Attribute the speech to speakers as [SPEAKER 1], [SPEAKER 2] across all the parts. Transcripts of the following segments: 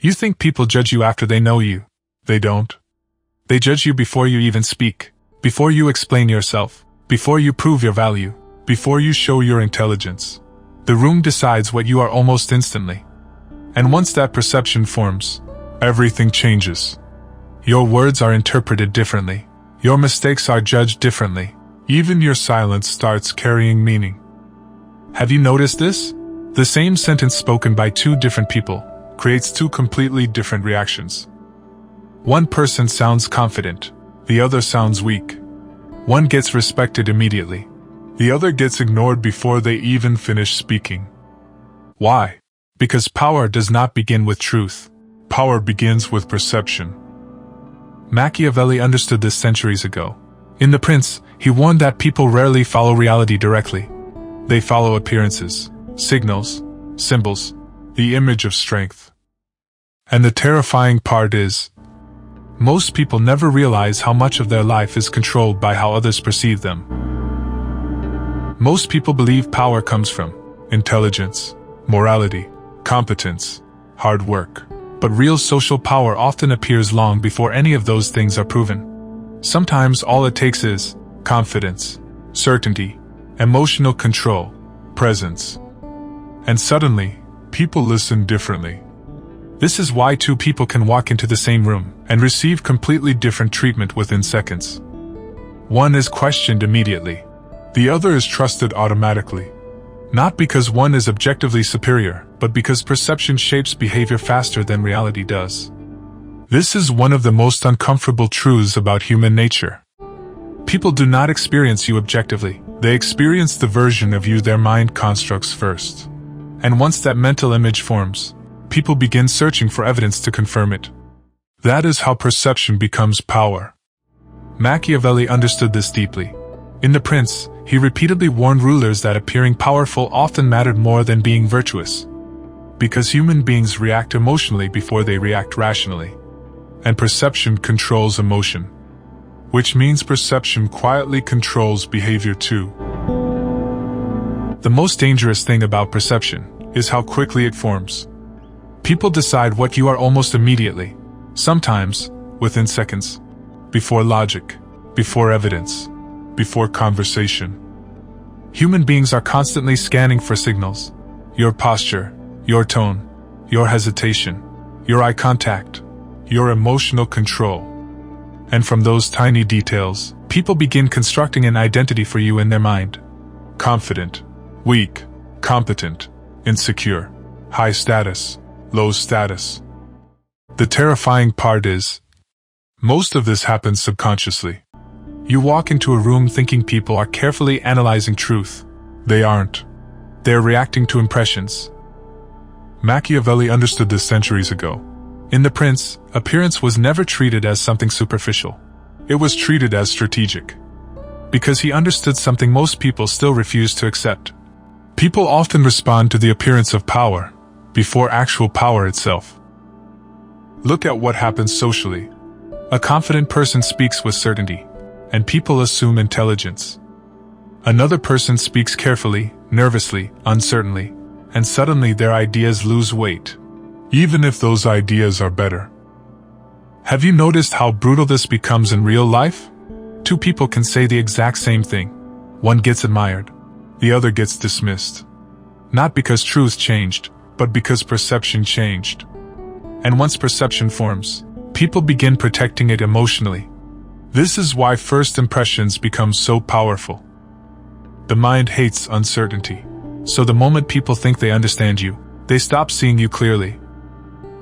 [SPEAKER 1] You think people judge you after they know you. They don't. They judge you before you even speak, before you explain yourself, before you prove your value, before you show your intelligence. The room decides what you are almost instantly. And once that perception forms, everything changes. Your words are interpreted differently. Your mistakes are judged differently. Even your silence starts carrying meaning. Have you noticed this? The same sentence spoken by two different people creates two completely different reactions. One person sounds confident, the other sounds weak. One gets respected immediately, the other gets ignored before they even finish speaking. Why? Because power does not begin with truth. Power begins with perception. Machiavelli understood this centuries ago. In The Prince, he warned that people rarely follow reality directly. They follow appearances, signals, symbols, the image of strength. And the terrifying part is, most people never realize how much of their life is controlled by how others perceive them. Most people believe power comes from intelligence, morality, competence, hard work. But real social power often appears long before any of those things are proven. Sometimes all it takes is confidence, certainty, emotional control, presence. And suddenly, people listen differently. This is why two people can walk into the same room and receive completely different treatment within seconds. One is questioned immediately. The other is trusted automatically. Not because one is objectively superior, but because perception shapes behavior faster than reality does. This is one of the most uncomfortable truths about human nature. People do not experience you objectively. They experience the version of you their mind constructs first. And once that mental image forms, people begin searching for evidence to confirm it. That is how perception becomes power. Machiavelli understood this deeply. In The Prince, he repeatedly warned rulers that appearing powerful often mattered more than being virtuous. Because human beings react emotionally before they react rationally. And perception controls emotion. Which means perception quietly controls behavior too. The most dangerous thing about perception is how quickly it forms. People decide what you are almost immediately, sometimes within seconds, before logic, before evidence, before conversation. Human beings are constantly scanning for signals. Your posture, your tone, your hesitation, your eye contact, your emotional control. And from those tiny details, people begin constructing an identity for you in their mind. Confident, weak, competent, insecure, high status, low status. The terrifying part is, most of this happens subconsciously. You walk into a room thinking people are carefully analyzing truth. They aren't. They're reacting to impressions. Machiavelli understood this centuries ago. In The Prince, appearance was never treated as something superficial. It was treated as strategic. Because he understood something most people still refuse to accept. People often respond to the appearance of power before actual power itself. Look at what happens socially. A confident person speaks with certainty, and people assume intelligence. Another person speaks carefully, nervously, uncertainly, and suddenly their ideas lose weight, even if those ideas are better. Have you noticed how brutal this becomes in real life? Two people can say the exact same thing. One gets admired, the other gets dismissed. Not because truth changed, but because perception changed. And once perception forms, people begin protecting it emotionally. This is why first impressions become so powerful. The mind hates uncertainty. So the moment people think they understand you, they stop seeing you clearly.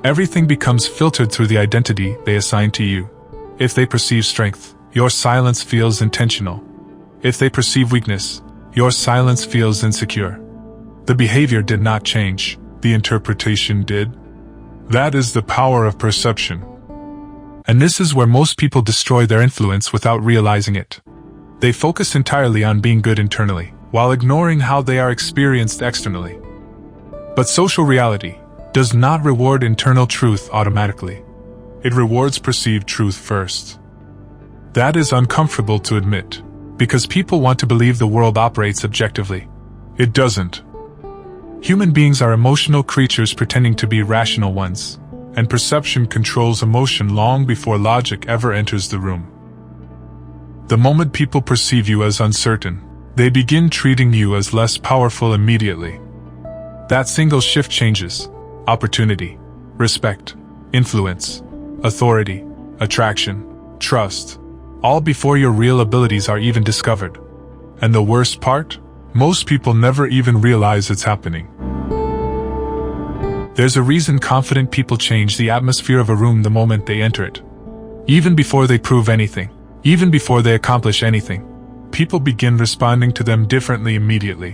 [SPEAKER 1] Everything becomes filtered through the identity they assign to you. If they perceive strength, your silence feels intentional. If they perceive weakness, your silence feels insecure. The behavior did not change, the interpretation did. That is the power of perception. And this is where most people destroy their influence without realizing it. They focus entirely on being good internally, while ignoring how they are experienced externally. But social reality does not reward internal truth automatically. It rewards perceived truth first. That is uncomfortable to admit, because people want to believe the world operates objectively. It doesn't. Human beings are emotional creatures pretending to be rational ones. and perception controls emotion long before logic ever enters the room. The moment people perceive you as uncertain, they begin treating you as less powerful immediately. That single shift changes opportunity, respect, influence, authority, attraction, trust, all before your real abilities are even discovered. And the worst part? Most people never even realize it's happening. There's a reason confident people change the atmosphere of a room the moment they enter it. Even before they prove anything, even before they accomplish anything, people begin responding to them differently immediately.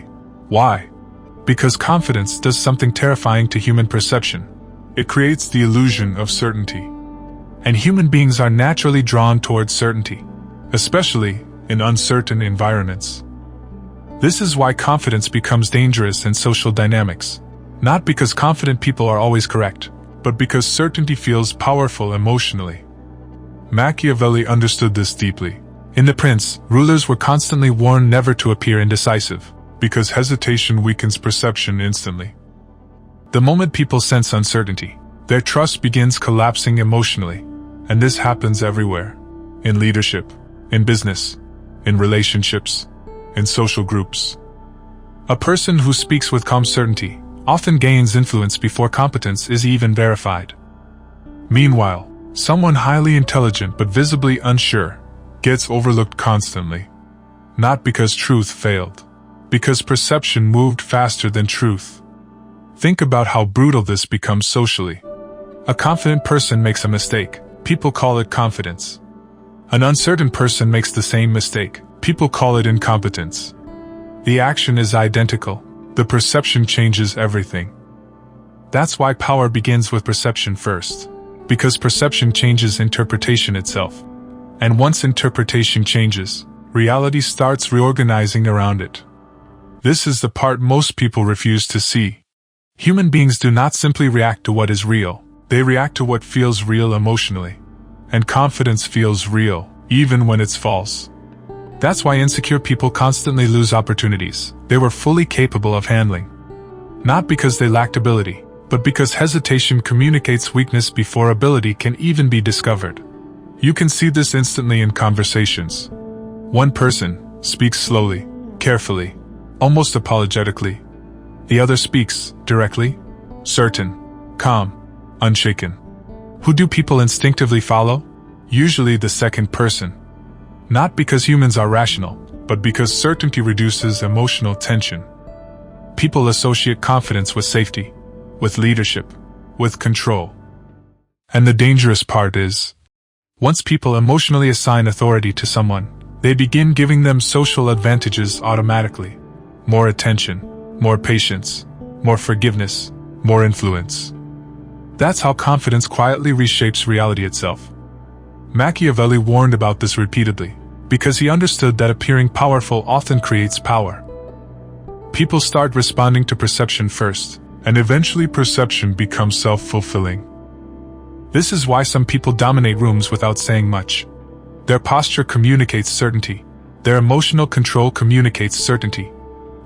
[SPEAKER 1] Why? Because confidence does something terrifying to human perception. It creates the illusion of certainty. And human beings are naturally drawn towards certainty, especially in uncertain environments. This is why confidence becomes dangerous in social dynamics. Not because confident people are always correct, but because certainty feels powerful emotionally. Machiavelli understood this deeply. In The Prince, rulers were constantly warned never to appear indecisive, because hesitation weakens perception instantly. The moment people sense uncertainty, their trust begins collapsing emotionally, and this happens everywhere. In leadership, in business, in relationships, in social groups. A person who speaks with calm certainty often gains influence before competence is even verified. Meanwhile, someone highly intelligent but visibly unsure gets overlooked constantly. Not because truth failed, because perception moved faster than truth. Think about how brutal this becomes socially. A confident person makes a mistake, people call it confidence. An uncertain person makes the same mistake, people call it incompetence. The action is identical, the perception changes everything. That's why power begins with perception first, because perception changes interpretation itself. And once interpretation changes, reality starts reorganizing around it. This is the part most people refuse to see. Human beings do not simply react to what is real, they react to what feels real emotionally. And confidence feels real, even when it's false. That's why insecure people constantly lose opportunities they were fully capable of handling. Not because they lacked ability, but because hesitation communicates weakness before ability can even be discovered. You can see this instantly in conversations. One person speaks slowly, carefully, almost apologetically. The other speaks directly, certain, calm, unshaken. Who do people instinctively follow? Usually the second person. Not because humans are rational, but because certainty reduces emotional tension. People associate confidence with safety, with leadership, with control. And the dangerous part is, once people emotionally assign authority to someone, they begin giving them social advantages automatically. More attention, more patience, more forgiveness, more influence. That's how confidence quietly reshapes reality itself. Machiavelli warned about this repeatedly, because he understood that appearing powerful often creates power. People start responding to perception first, and eventually perception becomes self-fulfilling. This is why some people dominate rooms without saying much. Their posture communicates certainty, their emotional control communicates certainty,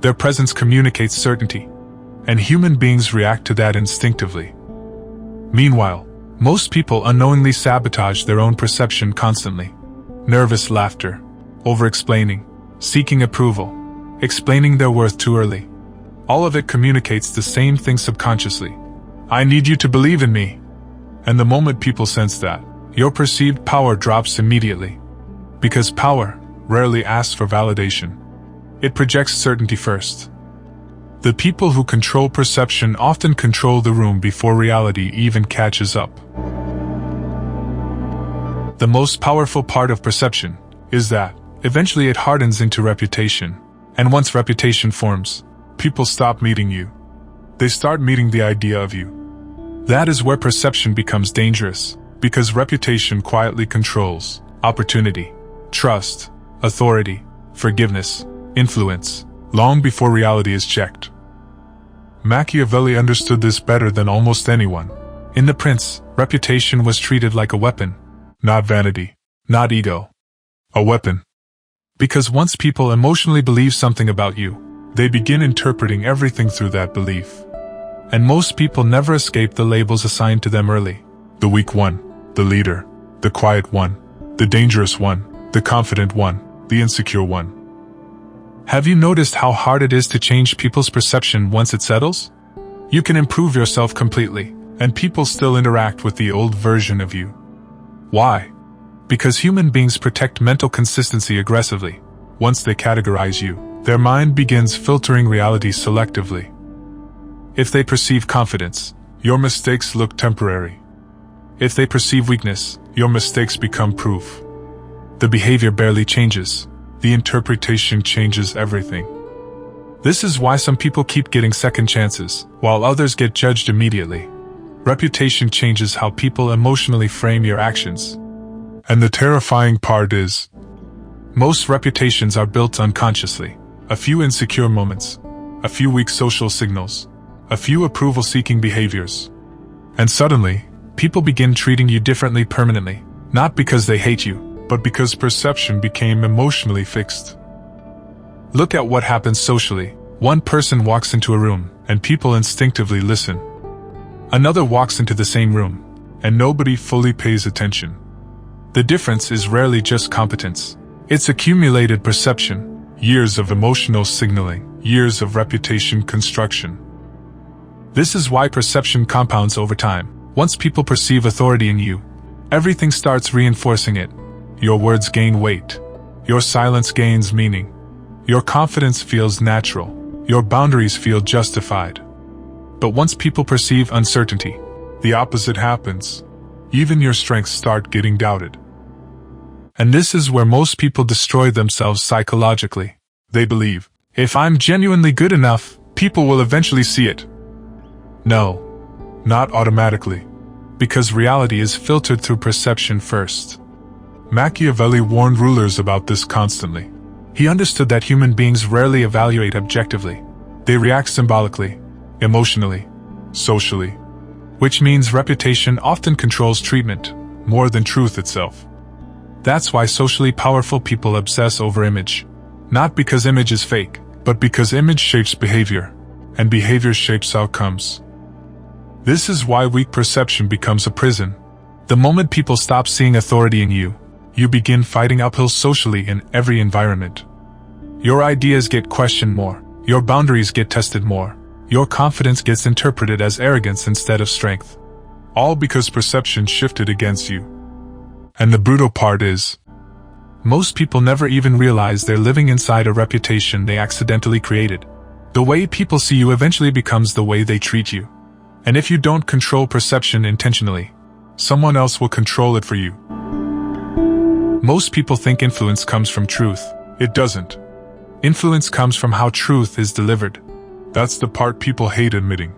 [SPEAKER 1] their presence communicates certainty, and human beings react to that instinctively. Meanwhile, most people unknowingly sabotage their own perception constantly. Nervous laughter, over-explaining, seeking approval, explaining their worth too early. All of it communicates the same thing subconsciously. I need you to believe in me. And the moment people sense that, your perceived power drops immediately. Because power rarely asks for validation. It projects certainty first. The people who control perception often control the room before reality even catches up. The most powerful part of perception is that, eventually it hardens into reputation. And once reputation forms, people stop meeting you. They start meeting the idea of you. That is where perception becomes dangerous, because reputation quietly controls opportunity, trust, authority, forgiveness, influence, long before reality is checked. Machiavelli understood this better than almost anyone. In The Prince, reputation was treated like a weapon. Not vanity, not ego. A weapon. Because once people emotionally believe something about you, they begin interpreting everything through that belief. And most people never escape the labels assigned to them early. The weak one, the leader, the quiet one, the dangerous one, the confident one, the insecure one. Have you noticed how hard it is to change people's perception once it settles? You can improve yourself completely, and people still interact with the old version of you. Why? Because human beings protect mental consistency aggressively. Once they categorize you, their mind begins filtering reality selectively. If they perceive confidence, your mistakes look temporary. If they perceive weakness, your mistakes become proof. The behavior barely changes. The interpretation changes everything. This is why some people keep getting second chances, while others get judged immediately. Reputation changes how people emotionally frame your actions. And the terrifying part is, most reputations are built unconsciously. A few insecure moments, a few weak social signals, a few approval-seeking behaviors. And suddenly, people begin treating you differently permanently, not because they hate you, but because perception became emotionally fixed. Look at what happens socially. One person walks into a room, and people instinctively listen. Another walks into the same room, and nobody fully pays attention. The difference is rarely just competence. It's accumulated perception, years of emotional signaling, years of reputation construction. This is why perception compounds over time. Once people perceive authority in you, everything starts reinforcing it. Your words gain weight. Your silence gains meaning. Your confidence feels natural. Your boundaries feel justified. But once people perceive uncertainty, the opposite happens. Even your strengths start getting doubted. And this is where most people destroy themselves psychologically. They believe, if I'm genuinely good enough, people will eventually see it. No, not automatically. Because reality is filtered through perception first. Machiavelli warned rulers about this constantly. He understood that human beings rarely evaluate objectively. They react symbolically, emotionally, socially. Which means reputation often controls treatment, more than truth itself. That's why socially powerful people obsess over image. Not because image is fake, but because image shapes behavior, and behavior shapes outcomes. This is why weak perception becomes a prison. The moment people stop seeing authority in you, you begin fighting uphill socially in every environment. Your ideas get questioned more, your boundaries get tested more, your confidence gets interpreted as arrogance instead of strength. All because perception shifted against you. And the brutal part is, most people never even realize they're living inside a reputation they accidentally created. The way people see you eventually becomes the way they treat you. And if you don't control perception intentionally, someone else will control it for you. Most people think influence comes from truth. It doesn't. Influence comes from how truth is delivered. That's the part people hate admitting.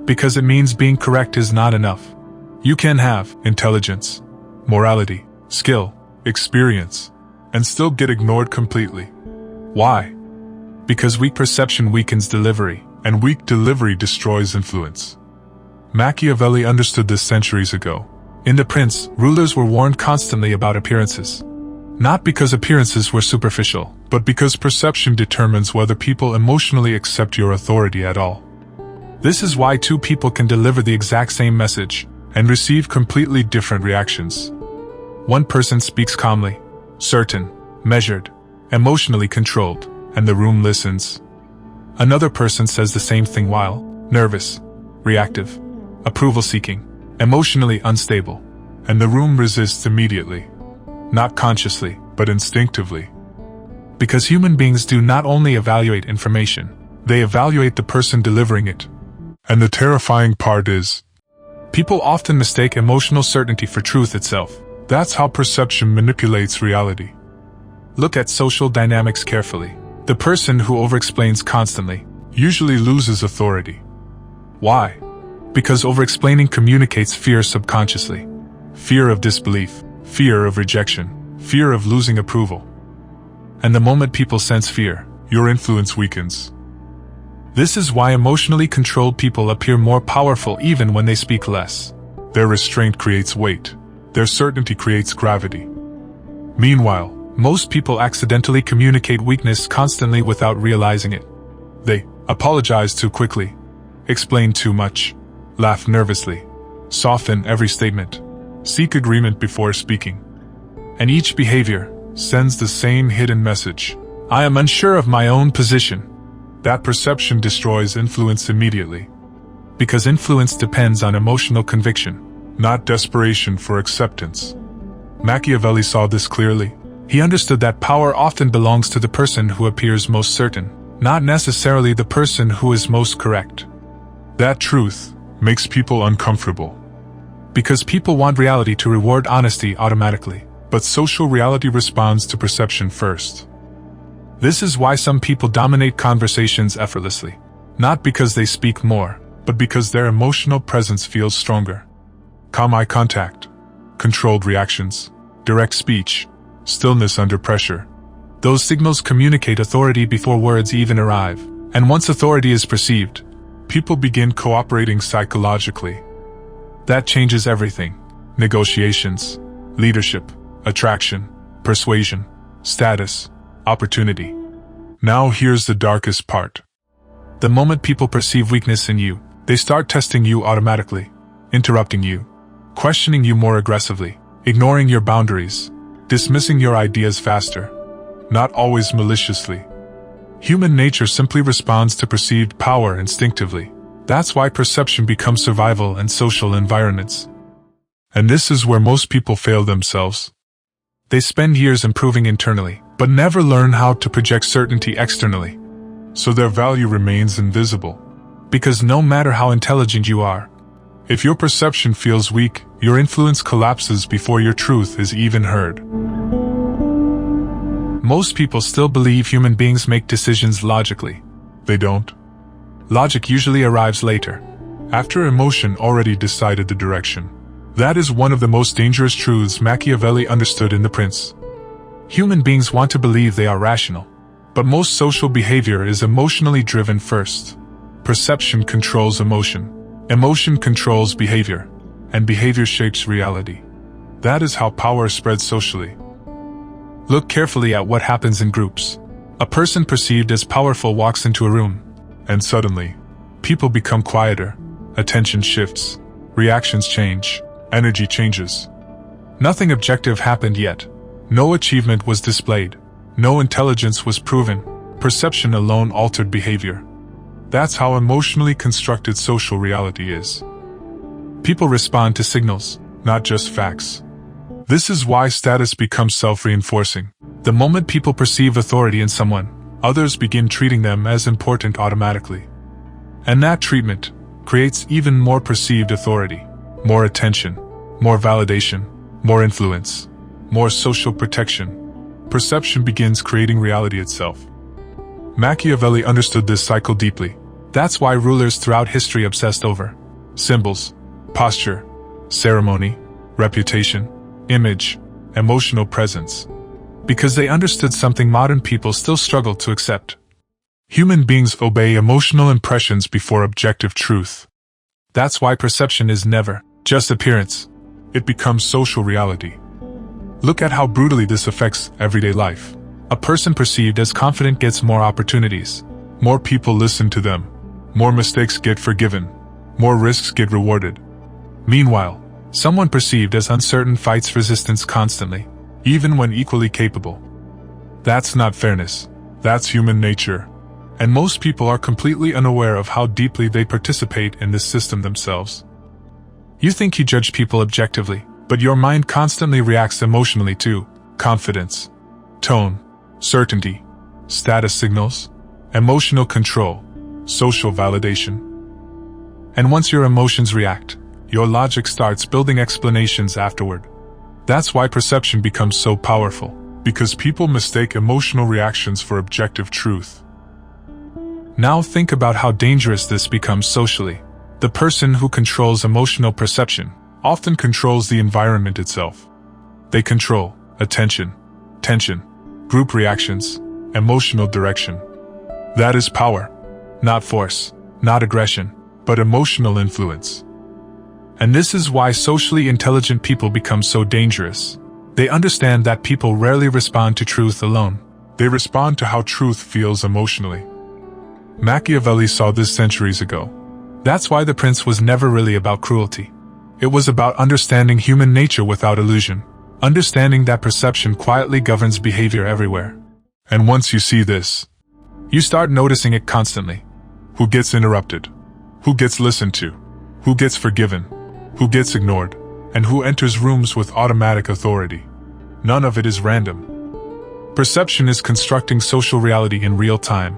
[SPEAKER 1] Because it means being correct is not enough. You can have intelligence, morality, skill, experience, and still get ignored completely. Why? Because weak perception weakens delivery, and weak delivery destroys influence. Machiavelli understood this centuries ago. In The Prince, rulers were warned constantly about appearances. Not because appearances were superficial, but because perception determines whether people emotionally accept your authority at all. This is why two people can deliver the exact same message and receive completely different reactions. One person speaks calmly, certain, measured, emotionally controlled, and the room listens. Another person says the same thing while nervous, reactive, approval-seeking, emotionally unstable, and the room resists immediately. Not consciously, but instinctively. Because human beings do not only evaluate information, they evaluate the person delivering it. And the terrifying part is, people often mistake emotional certainty for truth itself. That's how perception manipulates reality. Look at social dynamics carefully. The person who overexplains constantly usually loses authority. Why? Because overexplaining communicates fear subconsciously. Fear of disbelief, fear of rejection, fear of losing approval. And the moment people sense fear, your influence weakens. This is why emotionally controlled people appear more powerful even when they speak less. Their restraint creates weight. Their certainty creates gravity. Meanwhile, most people accidentally communicate weakness constantly without realizing it. They apologize too quickly, explain too much, laugh nervously, Soften every statement. Seek agreement before speaking. And each behavior sends the same hidden message. I am unsure of my own position. That perception destroys influence immediately. Because influence depends on emotional conviction, not desperation for acceptance. Machiavelli saw this clearly. He understood that power often belongs to the person who appears most certain, not necessarily the person who is most correct. That truth makes people uncomfortable. Because people want reality to reward honesty automatically, but social reality responds to perception first. This is why some people dominate conversations effortlessly, not because they speak more, but because their emotional presence feels stronger. Calm eye contact, controlled reactions, direct speech, stillness under pressure. Those signals communicate authority before words even arrive, and once authority is perceived, people begin cooperating psychologically. That changes everything. Negotiations, leadership, attraction, persuasion, status, opportunity. Now here's the darkest part. The moment people perceive weakness in you, they start testing you automatically, interrupting you, questioning you more aggressively, ignoring your boundaries, dismissing your ideas faster. Not always maliciously. Human nature simply responds to perceived power instinctively. That's why perception becomes survival in social environments. And this is where most people fail themselves. They spend years improving internally, but never learn how to project certainty externally. So their value remains invisible. Because no matter how intelligent you are, if your perception feels weak, your influence collapses before your truth is even heard. Most people still believe human beings make decisions logically. They don't. Logic usually arrives later, after emotion already decided the direction. That is one of the most dangerous truths Machiavelli understood in The Prince. Human beings want to believe they are rational, but most social behavior is emotionally driven first. Perception controls emotion, emotion controls behavior, and behavior shapes reality. That is how power spreads socially. Look carefully at what happens in groups. A person perceived as powerful walks into a room, and suddenly, people become quieter, attention shifts, reactions change, energy changes. Nothing objective happened yet. No achievement was displayed. No intelligence was proven. Perception alone altered behavior. That's how emotionally constructed social reality is. People respond to signals, not just facts. This is why status becomes self-reinforcing. The moment people perceive authority in someone, others begin treating them as important automatically. And that treatment creates even more perceived authority, more attention, more validation, more influence, more social protection. Perception begins creating reality itself. Machiavelli understood this cycle deeply. That's why rulers throughout history obsessed over symbols, posture, ceremony, reputation, image, emotional presence. Because they understood something modern people still struggle to accept. Human beings obey emotional impressions before objective truth. That's why perception is never just appearance. It becomes social reality. Look at how brutally this affects everyday life. A person perceived as confident gets more opportunities. More people listen to them. More mistakes get forgiven. More risks get rewarded. Meanwhile, someone perceived as uncertain fights resistance constantly, even when equally capable. That's not fairness. That's human nature. And most people are completely unaware of how deeply they participate in this system themselves. You think you judge people objectively, but your mind constantly reacts emotionally to confidence, tone, certainty, status signals, emotional control, social validation. And once your emotions react, your logic starts building explanations afterward. That's why perception becomes so powerful, because people mistake emotional reactions for objective truth. Now think about how dangerous this becomes socially. The person who controls emotional perception often controls the environment itself. They control attention, tension, group reactions, emotional direction. That is power. Not force, not aggression, but emotional influence. And this is why socially intelligent people become so dangerous. They understand that people rarely respond to truth alone. They respond to how truth feels emotionally. Machiavelli saw this centuries ago. That's why The Prince was never really about cruelty. It was about understanding human nature without illusion, understanding that perception quietly governs behavior everywhere. And once you see this, you start noticing it constantly. Who gets interrupted? Who gets listened to? Who gets forgiven? Who gets ignored? And who enters rooms with automatic authority? None of it is random. Perception is constructing social reality in real time.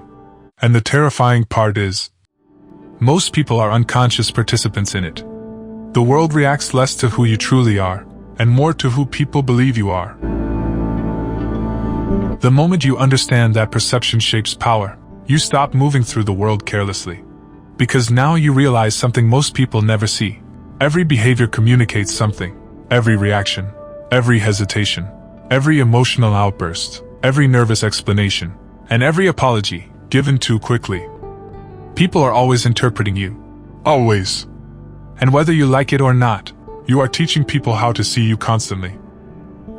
[SPEAKER 1] And the terrifying part is, most people are unconscious participants in it. The world reacts less to who you truly are, and more to who people believe you are. The moment you understand that perception shapes power, you stop moving through the world carelessly. Because now you realize something most people never see. Every behavior communicates something. Every reaction, every hesitation, every emotional outburst, every nervous explanation, and every apology, given too quickly. People are always interpreting you. Always. And whether you like it or not, you are teaching people how to see you constantly.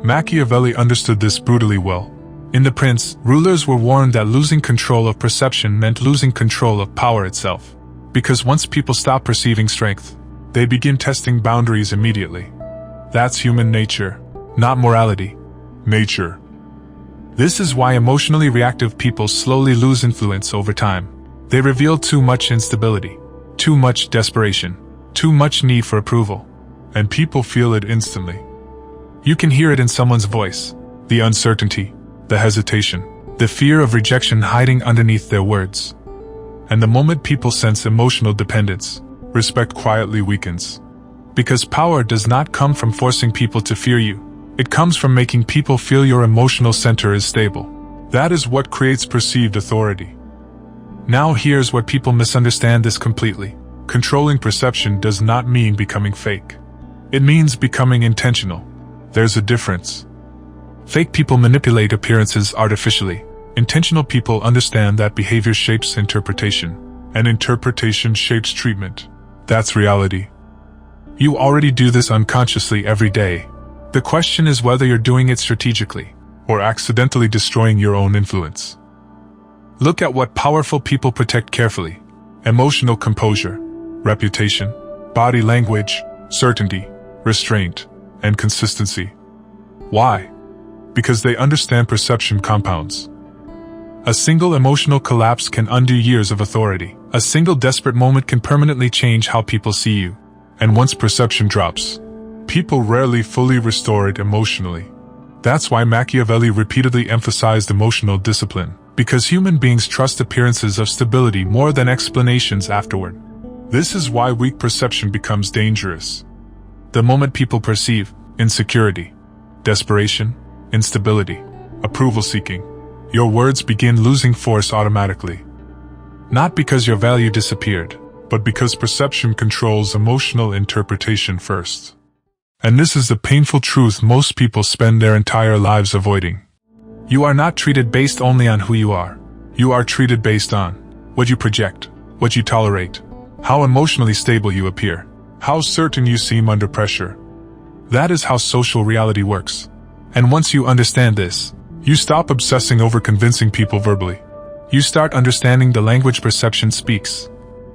[SPEAKER 1] Machiavelli understood this brutally well. In The Prince, rulers were warned that losing control of perception meant losing control of power itself. Because once people stop perceiving strength, they begin testing boundaries immediately. That's human nature, not morality. Nature. This is why emotionally reactive people slowly lose influence over time. They reveal too much instability, too much desperation, too much need for approval. And people feel it instantly. You can hear it in someone's voice, the uncertainty, the hesitation, the fear of rejection hiding underneath their words. And the moment people sense emotional dependence, respect quietly weakens. Because power does not come from forcing people to fear you. It comes from making people feel your emotional center is stable. That is what creates perceived authority. Now here's what people misunderstand this completely. Controlling perception does not mean becoming fake. It means becoming intentional. There's a difference. Fake people manipulate appearances artificially. Intentional people understand that behavior shapes interpretation, and interpretation shapes treatment. That's reality. You already do this unconsciously every day. The question is whether you're doing it strategically, or accidentally destroying your own influence. Look at what powerful people protect carefully. Emotional composure, reputation, body language, certainty, restraint, and consistency. Why? Because they understand perception compounds. A single emotional collapse can undo years of authority. A single desperate moment can permanently change how people see you. And once perception drops, people rarely fully restore it emotionally. That's why Machiavelli repeatedly emphasized emotional discipline. Because human beings trust appearances of stability more than explanations afterward. This is why weak perception becomes dangerous. The moment people perceive insecurity, desperation, instability, approval-seeking, your words begin losing force automatically. Not because your value disappeared, but because perception controls emotional interpretation first. And this is the painful truth most people spend their entire lives avoiding. You are not treated based only on who you are. You are treated based on what you project, what you tolerate, how emotionally stable you appear, how certain you seem under pressure. That is how social reality works. And once you understand this, you stop obsessing over convincing people verbally. You start understanding the language perception speaks.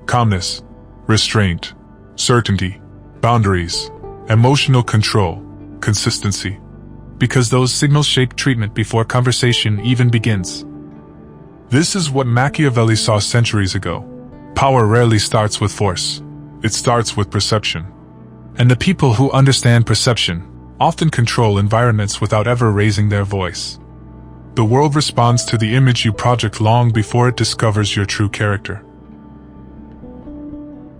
[SPEAKER 1] Calmness, restraint, certainty, boundaries, emotional control, consistency. Because those signals shape treatment before conversation even begins. This is what Machiavelli saw centuries ago. Power rarely starts with force. It starts with perception. And the people who understand perception often control environments without ever raising their voice. The world responds to the image you project long before it discovers your true character.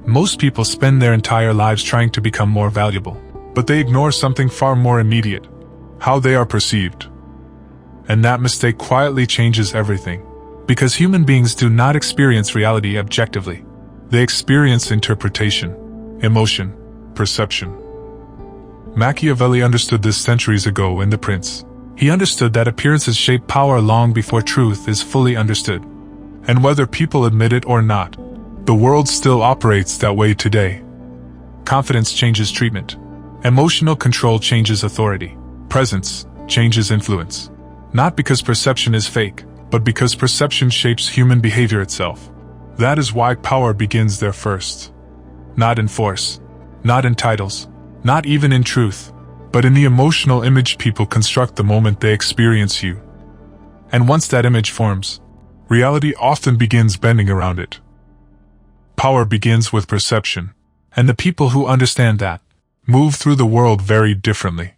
[SPEAKER 1] Most people spend their entire lives trying to become more valuable, but they ignore something far more immediate: how they are perceived. And that mistake quietly changes everything. Because human beings do not experience reality objectively. They experience interpretation, emotion, perception. Machiavelli understood this centuries ago in The Prince. He understood that appearances shape power long before truth is fully understood. And whether people admit it or not, the world still operates that way today. Confidence changes treatment. Emotional control changes authority. Presence changes influence. Not because perception is fake, but because perception shapes human behavior itself. That is why power begins there first. Not in force, not in titles, Not even in truth, but in the emotional image people construct the moment they experience you. And once that image forms, reality often begins bending around it. Power begins with perception, and the people who understand that move through the world very differently.